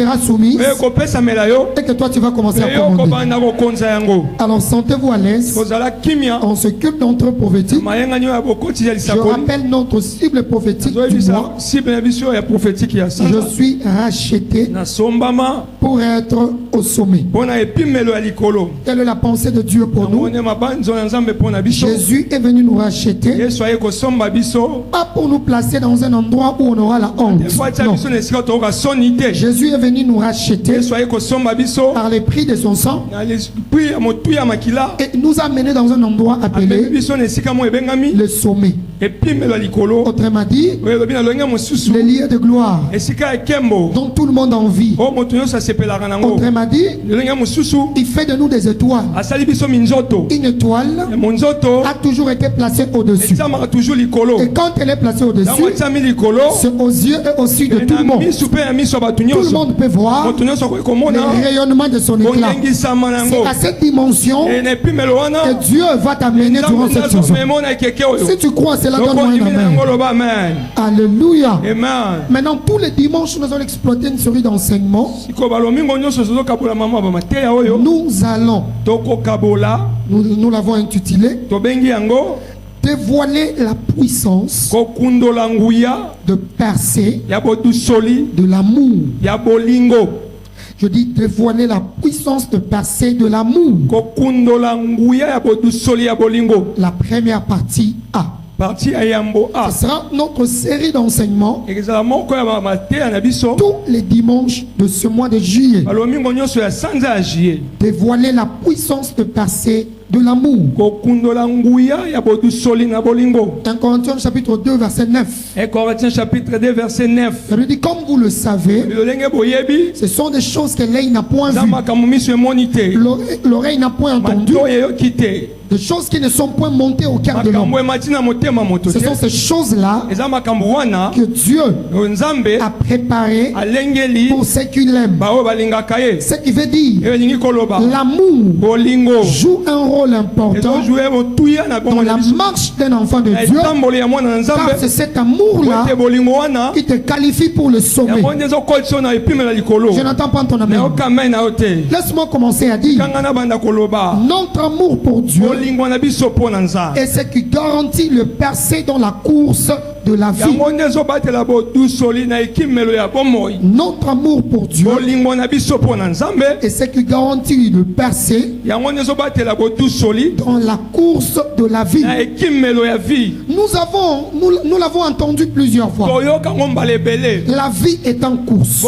sera soumise et que toi tu vas commencer à commander. Alors sentez-vous à l'aise. On s'occupe d'entre prophétique. Je rappelle notre cible prophétique du mois. Je suis racheté pour être au sommet. Quelle est la pensée de Dieu pour nous? Jésus est venu nous racheter, pas pour nous placer dans un endroit où on aura la honte. Non. Jésus est venu nous racheter par les prix de son sang et nous a menés dans un endroit appelé le sommet. Autrement dit, les lieux de gloire dont tout le monde a envie. Autrement dit, il fait de nous des étoiles. Une étoile a toujours été placée au-dessus. Et quand elle est placée au-dessus, c'est aux yeux et aux yeux de tout le monde. Tout le monde peut voir le rayonnement de son éclat. C'est à cette dimension que Dieu va t'amener durant cette saison. Si tu crois, c'est là, donne-moi un amen. Alléluia. Maintenant, tous les dimanches, nous allons exploiter une série d'enseignements. Nous l'avons intitulé dévoiler la puissance de percer de l'amour. Je dis dévoiler la puissance de percer de l'amour. La première partie A. Ce sera notre série d'enseignements tous les dimanches de ce mois de juillet. Dévoiler la puissance de percer de l'amour. 1 Corinthiens chapitre 2 verset 9. 1 Corinthiens chapitre 2 verset 9. Ça veut dire, comme vous le savez, ce sont des choses que l'œil n'a point vues, l'oreille n'a point entendu, des choses qui ne sont point montées au cœur de l'homme. Ce sont ces choses-là que Dieu a préparées pour ceux qui l'aiment. Ce qui veut dire l'amour joue un rôle important dans la marche d'un enfant de Dieu, car c'est cet amour-là qui te qualifie pour le sommet. Je n'entends pas ton amen. Laisse-moi commencer à dire notre amour pour Dieu est ce qui garantit le percer dans la course de la vie. Notre amour pour Dieu est ce qui garantit le percer dans la course de la vie. Nous l'avons entendu plusieurs fois. La vie est en course.